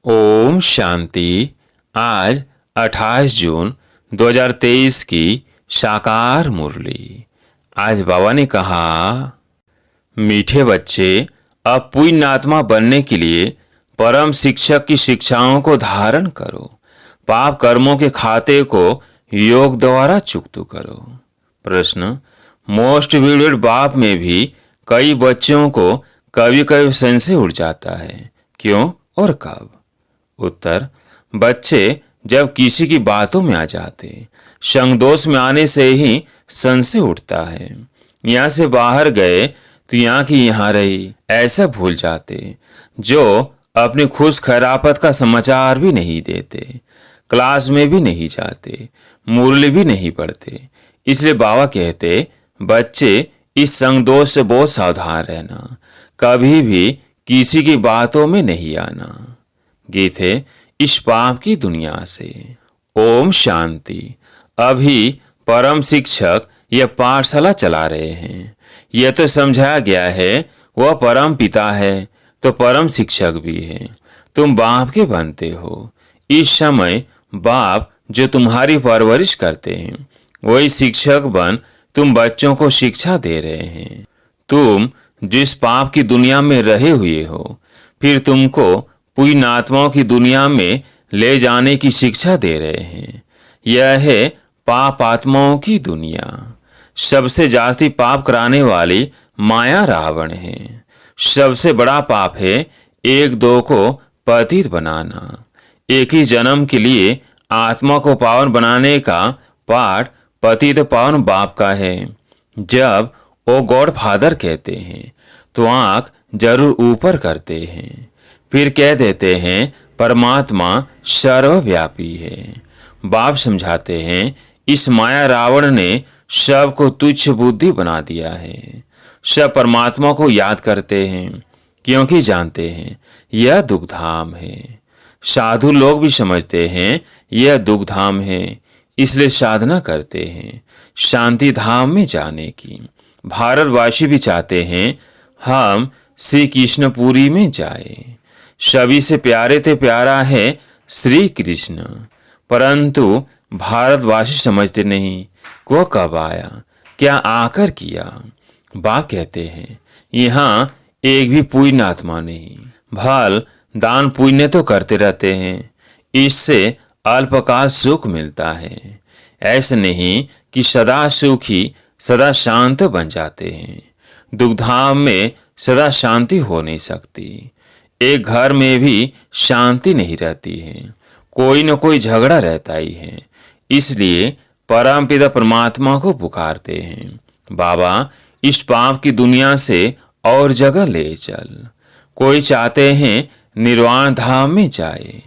ओम शांति। आज 28 जून 2023 की साकार मुरली। आज बाबा ने कहा, मीठे बच्चे, अब पुण्यात्मा बनने के लिए परम शिक्षक की शिक्षाओं को धारण करो। पाप कर्मों के खाते को योग द्वारा चुकता करो। प्रश्न, मोस्ट वीडियोड बाप में भी कई बच्चों को कभी कभी संशय उठ जाता है, क्यों और कब? उत्तर, बच्चे जब किसी की बातों में आ जाते, संगदोष में आने से ही संशय उठता है। यहाँ से बाहर गए तो यहाँ की यहाँ रही, ऐसा भूल जाते। जो अपनी खुश खैरापत का समाचार भी नहीं देते, क्लास में भी नहीं जाते, मुरली भी नहीं पढ़ते। इसलिए बाबा कहते, बच्चे इस संगदोष से बहुत सावधान रहना, कभी भी किसी की बातों में नहीं आना। गीत है इस पाप की दुनिया से। ओम शांति। अभी परम शिक्षक यह पाठशाला चला रहे हैं। यह तो समझाया गया है वह परम पिता है तो परम शिक्षक भी है। तुम बाप के बनते हो। इस समय बाप जो तुम्हारी परवरिश करते हैं वही शिक्षक बन तुम बच्चों को शिक्षा दे रहे हैं। तुम जिस पाप की दुनिया में रहे हुए हो, फिर तुमको पुण्यात्माओं की दुनिया में ले जाने की शिक्षा दे रहे हैं। यह है पाप आत्माओं की दुनिया। सबसे जास्ती पाप कराने वाली माया रावण है। सबसे बड़ा पाप है एक दो को पतित बनाना। एक ही जन्म के लिए आत्मा को पावन बनाने का पाठ पतित पावन बाप का है। जब वो गॉड फादर कहते हैं तो आंख जरूर ऊपर करते हैं, फिर कह देते हैं परमात्मा सर्वव्यापी है। बाप समझाते हैं इस माया रावण ने सबको तुच्छ बुद्धि बना दिया है। सब परमात्मा को याद करते हैं क्योंकि जानते हैं यह दुखधाम है। साधु लोग भी समझते हैं यह दुखधाम है, इसलिए साधना करते हैं शांति धाम में जाने की। भारतवासी भी चाहते हैं हम श्री कृष्णपुरी में जाए। सभी से प्यारे ते प्यारा है श्री कृष्ण, परंतु भारतवासी समझते नहीं को कब आया, क्या आकर किया। बाप कहते हैं यहाँ एक भी पुण्यात्मा नहीं। भल दान पुण्य तो करते रहते हैं, इससे अल्पकाल सुख मिलता है। ऐसे नहीं कि सदा सुखी सदा शांत बन जाते हैं। दुखधाम में सदा शांति हो नहीं सकती। एक घर में भी शांति नहीं रहती है, कोई न कोई झगड़ा रहता ही है। इसलिए परमपिता परमात्मा को पुकारते हैं, बाबा इस पाप की दुनिया से और जगह ले चल। कोई चाहते हैं निर्वाण धाम में जाए,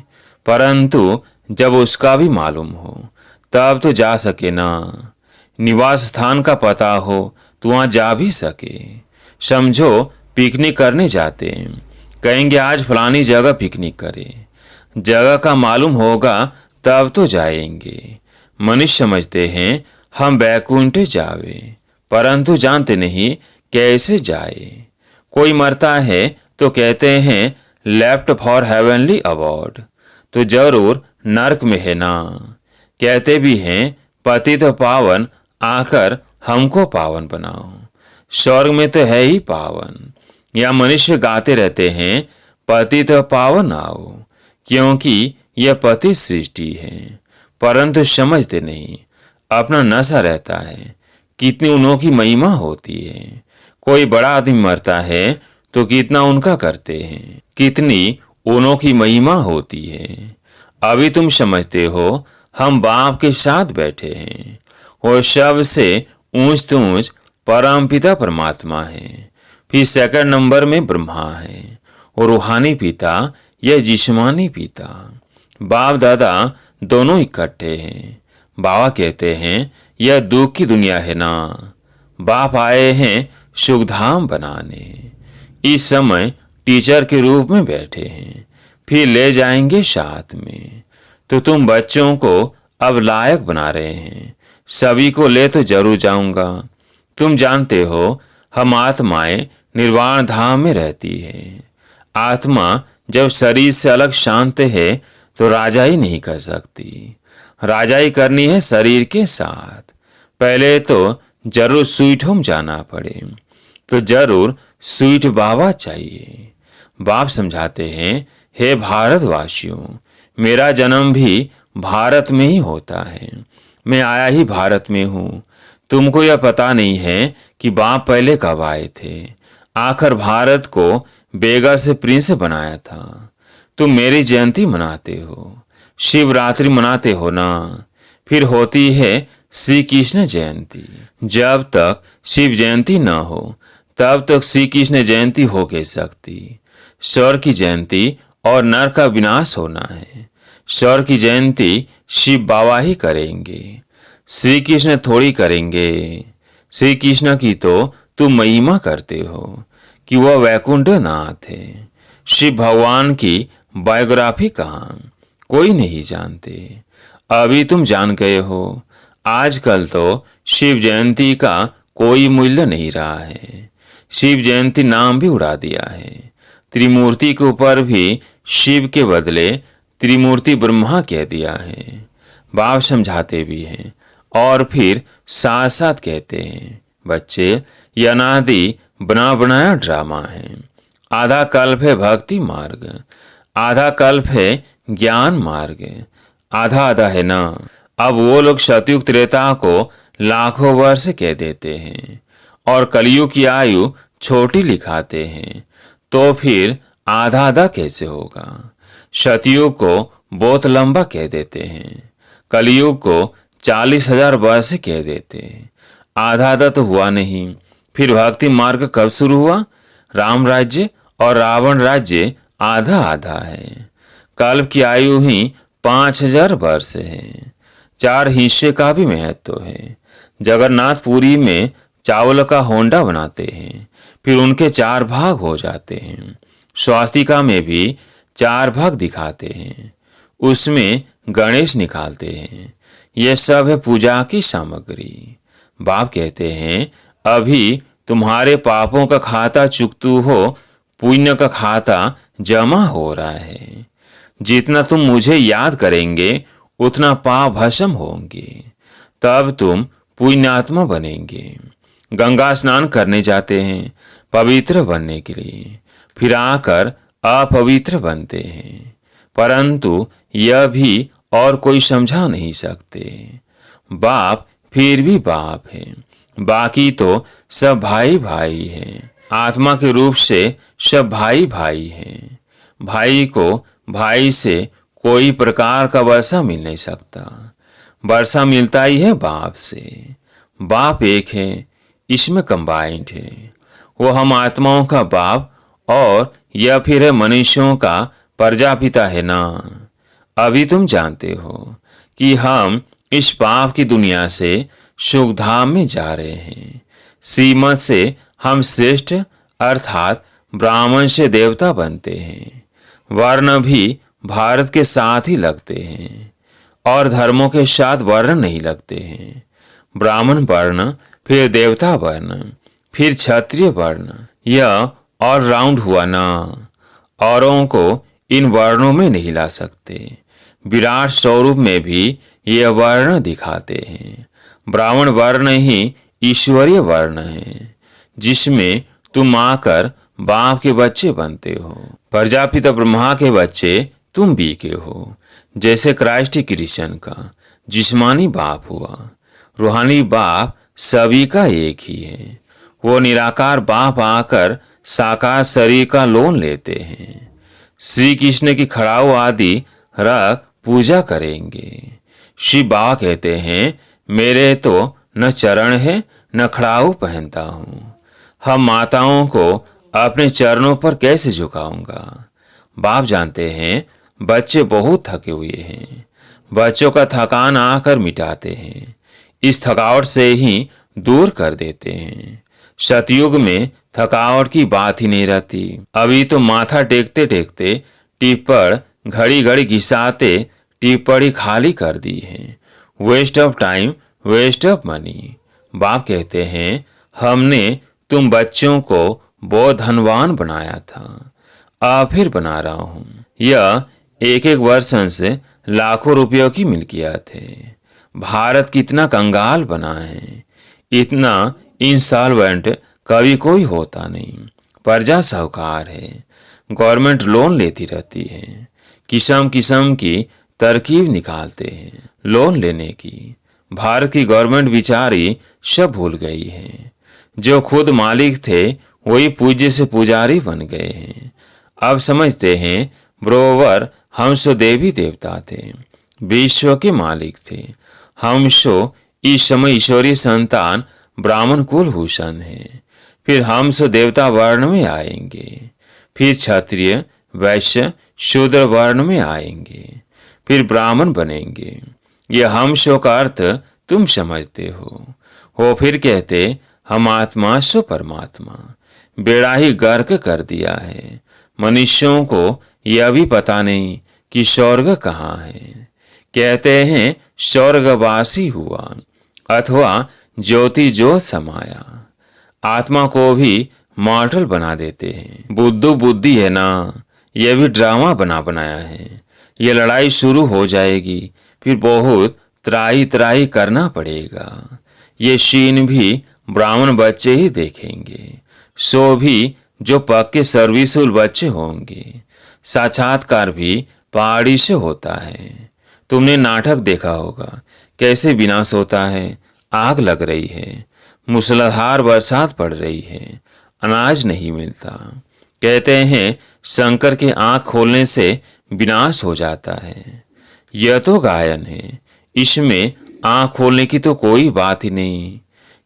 परंतु जब उसका भी मालूम हो तब तो जा सके ना। निवास स्थान का पता हो तो वहां जा भी सके। समझो पिकनिक करने जाते हैं, कहेंगे आज फलानी जगह पिकनिक करें। जगह का मालूम होगा तब तो जाएंगे। मनुष्य समझते हैं हम बैकुंठ जावे, परंतु जानते नहीं कैसे जाए। कोई मरता है तो कहते हैं लेफ्ट फॉर हेवनली अवार्ड, तो जरूर नरक में है ना। कहते भी हैं पतित पावन आकर हमको पावन बनाओ। स्वर्ग में तो है ही पावन। या मनुष्य गाते रहते हैं पतित पावन आओ, क्योंकि यह पतित सृष्टि है, परंतु समझते नहीं अपना नशा रहता है। कितनी उनकी महिमा होती है। कोई बड़ा आदमी मरता है तो कितना उनका करते हैं, कितनी उनकी महिमा होती है। अभी तुम समझते हो हम बाप के साथ बैठे हैं और सबसे ऊंच तो ऊंच परमपिता परमात्मा है। फिर सेकंड नंबर में ब्रह्मा है और रूहानी पिता या जिस्मानी पिता। बाप दादा दोनों इकट्ठे हैं। बाबा कहते हैं यह दुख की दुनिया है ना। बाप आए हैं सुखधाम बनाने। इस समय टीचर के रूप में बैठे हैं, फिर ले जाएंगे साथ में। तो तुम बच्चों को अब लायक बना रहे हैं। सभी को ले तो जरूर जाऊंगा। तुम जानते हो हम आत्माएं निर्वाण धाम में रहती है। आत्मा जब शरीर से अलग शांत है तो राजाई नहीं कर सकती। राजाई करनी है शरीर के साथ। पहले तो जरूर स्वीट होम जाना पड़े तो जरूर स्वीट बाबा चाहिए। बाप समझाते हैं, हे भारतवासियों, मेरा जन्म भी भारत में ही होता है। मैं आया ही भारत में हूँ। तुमको यह पता नहीं है कि बाप पहले कब आए थे। आखिर भारत को बेगा से प्रिंस बनाया था। तुम मेरी जयंती मनाते हो, शिवरात्रि मनाते हो ना। फिर होती है श्री कृष्ण जयंती। जब तक शिव जयंती न हो तब तक श्री कृष्ण जयंती हो के सकती। स्वर्ग की जयंती और नर का विनाश होना है। स्वर्ग की जयंती शिव बाबा ही करेंगे, श्री कृष्ण थोड़ी करेंगे। श्री कृष्ण की तो तुम महिमा करते हो कि वह वैकुंठ नाथ है। शिव भगवान की बायोग्राफी कहाँ, कोई नहीं जानते। अभी तुम जान गए हो। आजकल तो शिव जयंती का कोई मूल्य नहीं रहा है। शिव जयंती नाम भी उड़ा दिया है। त्रिमूर्ति के ऊपर भी शिव के बदले त्रिमूर्ति ब्रह्मा कह दिया है। बाप समझाते भी हैं और फिर साथ साथ कहते हैं, बच्चे यह अनादि बना बनाया ड्रामा है। आधा कल्प है भक्ति मार्ग, आधा कल्प है ज्ञान मार्ग, आधा आधा है ना। अब वो लोग सतयुग त्रेता को लाखों वर्ष कह देते हैं और कलयुग की आयु छोटी लिखाते हैं, तो फिर आधा आधा कैसे होगा। सतयुग को बहुत लंबा कह देते हैं, कलयुग को 40,000 वर्ष कह देते। आधा आधा तो हुआ नहीं। फिर भक्ति मार्ग कब शुरू हुआ। राम राज्य और रावण राज्य आधा आधा है। कल्प की आयु ही 5,000 वर्ष है। 4 हिस्से का भी महत्व है। जगन्नाथपुरी में चावल का होंडा बनाते हैं, फिर उनके 4 भाग हो जाते हैं। स्वास्तिका में भी 4 भाग दिखाते हैं, उसमें गणेश निकालते हैं। यह सब है पूजा की सामग्री। बाप कहते हैं, अभी तुम्हारे पापों का खाता चुकतू हो, पुण्य का खाता जमा हो रहा है। जितना तुम मुझे याद करेंगे उतना पाप भस्म होंगे, तब तुम पुण्यात्मा बनेंगे। गंगा स्नान करने जाते हैं पवित्र बनने के लिए, फिर आकर अपवित्र बनते हैं, परंतु यह भी और कोई समझा नहीं सकते। बाप फिर भी बाप है, बाकी तो सब भाई भाई हैं। आत्मा के रूप से सब भाई भाई हैं। भाई को भाई से कोई प्रकार का वर्षा मिल नहीं सकता। वर्षा मिलता ही है बाप से। बाप एक है, इसमें कंबाइंड है। वो हम आत्माओं का बाप और यह फिर है मनुष्यों का प्रजापिता है ना। अभी तुम जानते हो कि हम इस पाप की दुनिया से सुखधाम में जा रहे हैं। श्रीमत से हम श्रेष्ठ अर्थात ब्राह्मण से देवता बनते हैं। वर्ण भी भारत के साथ ही लगते हैं और धर्मों के साथ वर्ण नहीं लगते हैं। ब्राह्मण वर्ण, फिर देवता वर्ण, फिर क्षत्रिय वर्ण, यह ऑल राउंड हुआ ना। औरों को इन वर्णों में नहीं ला सकते। विराट स्वरूप में भी ये वर्ण दिखाते हैं। ब्राह्मण वर्ण ही ईश्वरीय वर्ण है, जिसमें तुम आकर बाप के बच्चे बनते हो। प्रजापिता ब्रह्मा के बच्चे तुम भी के हो। जैसे क्राइस्ट कृष्ण का जिस्मानी बाप हुआ, रूहानी बाप सभी का एक ही है। वो निराकार बाप आकर साकार शरीर का लोन लेते हैं। श्री कृष्ण की खड़ाऊ आदि रख पूजा करेंगे। शिव बाबा कहते हैं, मेरे तो न चरण है न खड़ाऊ पहनता हूँ। हम माताओं को अपने चरणों पर कैसे झुकाऊंगा। बाप जानते हैं बच्चे बहुत थके हुए हैं। बच्चों का थकान आकर मिटाते हैं, इस थकावट से ही दूर कर देते हैं। सतयुग में थकावट की बात ही नहीं रहती। अभी तो माथा टेकते टेकते टिप्पण घड़ी घड़ी घिसाते टिप्पणी खाली कर दी है। Waste of time, waste of money. बाप कहते हैं, हमने तुम बच्चों को बहुत धनवान बनाया था। फिर बना रहा हूं। यह एक एक वर्षन से लाखों रुपयों की मिल्कियत है। भारत कितना कंगाल बना है। इतना इंसॉल्वेंट कभी कोई होता नहीं। प्रजा साहूकार है। गवर्नमेंट लोन लेती रहती है। किस्म किस्म की तरकीब निकालते हैं लोन लेने की। भारत की गवर्नमेंट बेचारी सब भूल गई है। जो खुद मालिक थे वही पूज्य से पुजारी बन गए हैं। अब समझते हैं बरोबर हम सो देवी देवता थे, विश्व के मालिक थे। हम सो इस समय ईश्वरीय संतान ब्राह्मण कुलभूषण है। फिर हम सो देवता वर्ण में आएंगे, फिर क्षत्रिय वैश्य शूद्र वर्ण में आएंगे, फिर ब्राह्मण बनेंगे। यह हम सो का अर्थ तुम समझते हो फिर कहते हम आत्मा सो परमात्मा। बेड़ा ही गर्क कर दिया है। मनुष्यों को यह भी पता नहीं कि स्वर्ग कहाँ है। कहते हैं स्वर्गवासी हुआ अथवा ज्योति जो समाया। आत्मा को भी मॉडल बना देते हैं। बुद्धू बुद्धि है ना, यह भी ड्रामा बना बनाया है। यह लड़ाई शुरू हो जाएगी, फिर बहुत त्राही त्राही करना पड़ेगा। ये सीन भी ब्राह्मण बच्चे ही देखेंगे, सो भी जो पक्के सर्विसुल बच्चे होंगे। साक्षात्कार भी पहाड़ी से होता है। तुमने नाटक देखा होगा कैसे विनाश होता है। आग लग रही है, मूसलाधार बरसात पड़ रही है, अनाज नहीं मिलता। कहते हैं शंकर के आंख खोलने से विनाश हो जाता है। यह तो गायन है, इसमें आंख खोलने की तो कोई बात ही नहीं।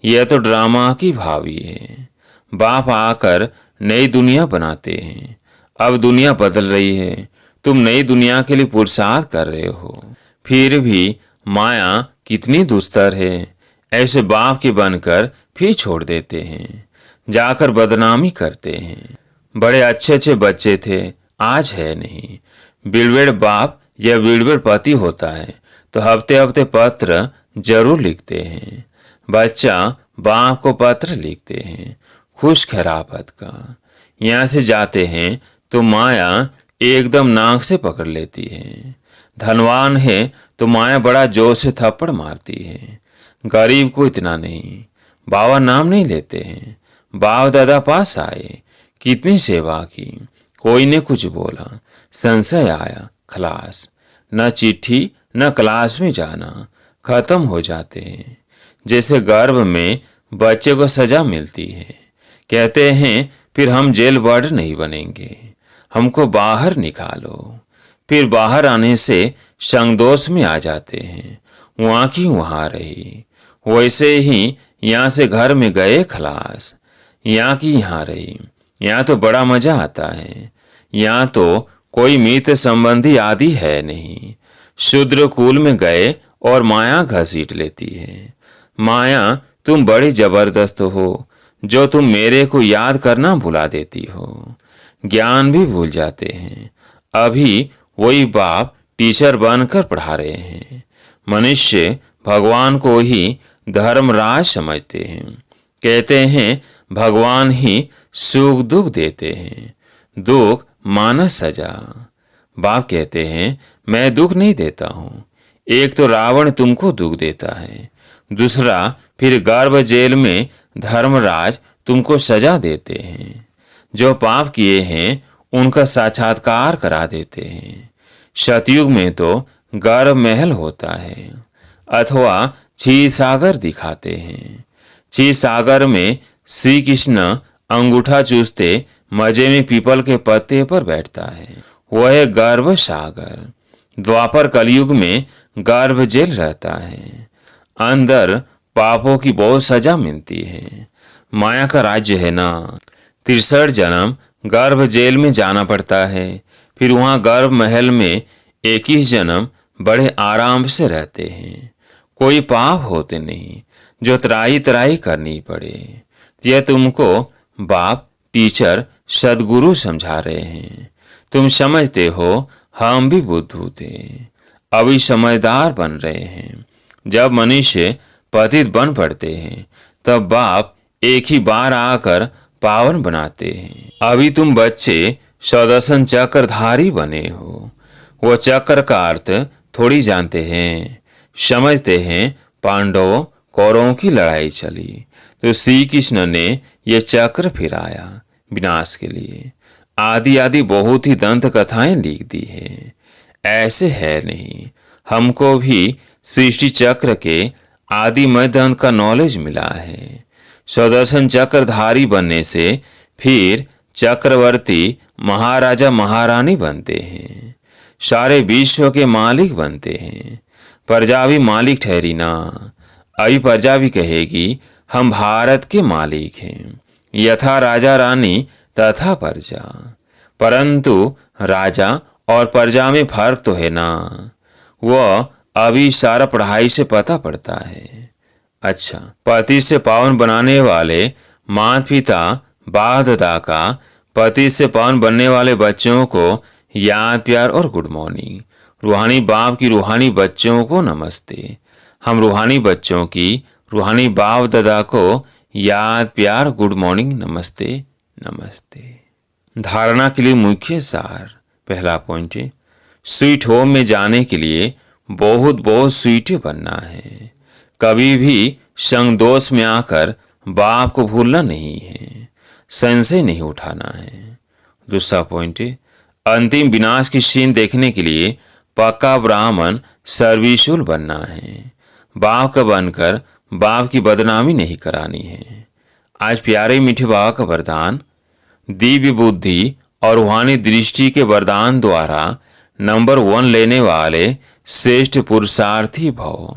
यह तो ड्रामा की भावी है। बाप आकर नई दुनिया बनाते हैं। अब दुनिया बदल रही है, तुम नई दुनिया के लिए पुरुषार्थ कर रहे हो। फिर भी माया कितनी दुस्तर है। ऐसे बाप के बनकर फिर छोड़ देते हैं, जाकर बदनामी करते हैं। बड़े अच्छे अच्छे बच्चे थे, आज है नहीं। बिड़बेड़ बाप या बिड़बेड़ पति होता है तो हफ्ते हफ्ते पत्र जरूर लिखते हैं। बच्चा बाप को पत्र लिखते हैं खुश खराबत का। यहाँ से जाते हैं तो माया एकदम नाक से पकड़ लेती है। धनवान है तो माया बड़ा जोर से थप्पड़ मारती है। गरीब को इतना नहीं। बाबा नाम नहीं लेते हैं। बाप दादा पास आए, कितनी सेवा की, कोई ने कुछ बोला, संशय आया, खलास। न चिट्ठी न क्लास में जाना, खत्म हो जाते हैं। जैसे गर्भ में बच्चे को सजा मिलती है। कहते हैं फिर हम जेल बर्ड नहीं बनेंगे, हमको बाहर निकालो। फिर बाहर आने से संदोष में आ जाते हैं, वहाँ की वहाँ रही। वैसे ही यहाँ से घर में गए खलास, यहाँ की यहाँ रही। यहाँ तो बड़ा मजा आता है। यहाँ तो कोई मित्र संबंधी आदि है नहीं। शूद्र कुल में गए और माया घसीट लेती है। माया तुम बड़ी जबरदस्त हो, जो तुम मेरे को याद करना भुला देती हो। ज्ञान भी भूल जाते हैं। अभी वही बाप टीचर बनकर पढ़ा रहे हैं। मनुष्य भगवान को ही धर्मराज समझते हैं। कहते हैं भगवान ही सुख दुख देते हैं, दुख मानस सजा। बाप कहते हैं मैं दुख नहीं देता हूँ। एक तो रावण तुमको दुख देता है, दूसरा फिर गर्भ जेल में धर्मराज तुमको सजा देते हैं। जो पाप किए हैं उनका साक्षात्कार करा देते हैं। सतयुग में तो गर्भ महल होता है अथवा क्षीर सागर दिखाते हैं। क्षीर सागर में श्री कृष्ण अंगूठा चूसते मजे में पीपल के पत्ते पर बैठता है, वह गर्भ सागर। द्वापर कलयुग में गर्भ जेल रहता है। अंदर पापों की बहुत सजा मिलती है। माया का राज्य है ना, 63 जन्म गर्भ जेल में जाना पड़ता है। फिर वहां गर्भ महल में 21 जन्म बड़े आराम से रहते हैं। कोई पाप होते नहीं जो त्राही त्राही करनी पड़े। यह तुमको बाप टीचर सदगुरु समझा रहे हैं। तुम समझते हो हम भी बुद्धू थे, अभी समझदार बन रहे हैं। जब मनुष्य पतित बन पड़ते हैं तब बाप एक ही बार आकर पावन बनाते हैं। अभी तुम बच्चे सुदर्शन चक्रधारी बने हो। वो चक्र का अर्थ थोड़ी जानते हैं। समझते हैं पांडवों कौरवों की लड़ाई चली तो श्री कृष्ण ने यह चक्र फिराया विनाश के लिए। आदि आदि बहुत ही दंत कथाएं लिख दी है। ऐसे है नहीं, हमको भी सृष्टि चक्र के आदि मध्य अंत का नॉलेज मिला है। सुदर्शन चक्रधारी बनने से फिर चक्रवर्ती महाराजा महारानी बनते हैं, सारे विश्व के मालिक बनते हैं। प्रजा भी मालिक ठहरी ना। अभी प्रजा भी कहेगी हम भारत के मालिक हैं, यथा राजा रानी तथा प्रजा। परंतु राजा और प्रजा में फर्क तो है ना, वह अभी सारा पढ़ाई से पता पड़ता है। अच्छा, पति से पावन बनाने वाले माता पिता बाप दादा का पति से पावन बनने वाले बच्चों को याद प्यार और गुड मॉर्निंग। रूहानी बाप की रूहानी बच्चों को नमस्ते। हम रूहानी बच्चों की रूहानी बाप दादा को याद प्यार गुड मॉर्निंग नमस्ते नमस्ते। धारणा के लिए मुख्य सार। पहला पॉइंट है, स्वीट होम में जाने के लिए बहुत बहुत स्वीट बनना है। कभी भी संग दोष में आकर बाप को भूलना नहीं है, संशय नहीं उठाना है। दूसरा पॉइंट है, अंतिम विनाश की सीन देखने के लिए पक्का ब्राह्मण सर्विसुल बनना है। बाप का बनकर बाप की बदनामी नहीं करानी है। आज प्यारे मीठे बाबा का वरदान, दिव्य बुद्धि और रूहानी दृष्टि के वरदान द्वारा नंबर 1 लेने वाले श्रेष्ठ पुरुषार्थी भव।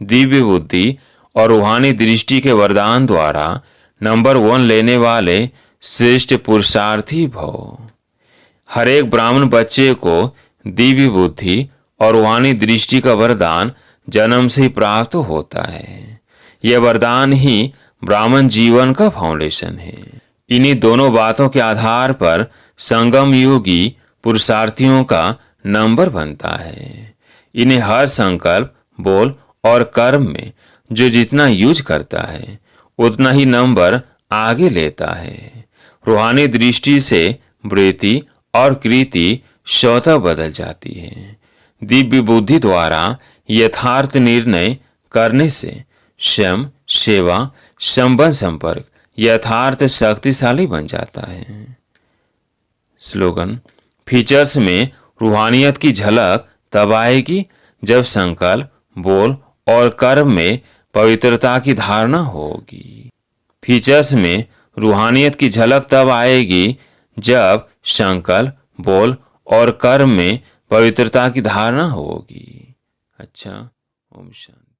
दिव्य बुद्धि और रूहानी दृष्टि के वरदान द्वारा नंबर 1 लेने वाले श्रेष्ठ पुरुषार्थी भव। हर एक ब्राह्मण बच्चे को दिव्य बुद्धि और रूहानी दृष्टि का वरदान जन्म से ही प्राप्त होता है। यह वरदान ही ब्राह्मण जीवन का फाउंडेशन है। इन्हीं दोनों बातों के आधार पर संगम योगी पुरुषार्थियों का नंबर बनता है। इन्हें हर संकल्प, बोल और कर्म में जो जितना यूज करता है उतना ही नंबर आगे लेता है। रूहानी दृष्टि से वृत्ति और कृति स्वतः बदल जाती है। दिव्य बुद्धि द्वारा यथार्थ निर्णय करने से स्वयं, सेवा, संबंध, संपर्क यथार्थ शक्तिशाली बन जाता है। स्लोगन, फीचर्स में रूहानियत की झलक तब आएगी जब संकल्प, बोल और कर्म में पवित्रता की धारणा होगी। फीचर्स में रूहानियत की झलक तब आएगी जब संकल्प, बोल और कर्म में पवित्रता की धारणा होगी। अच्छा, ओम शांति।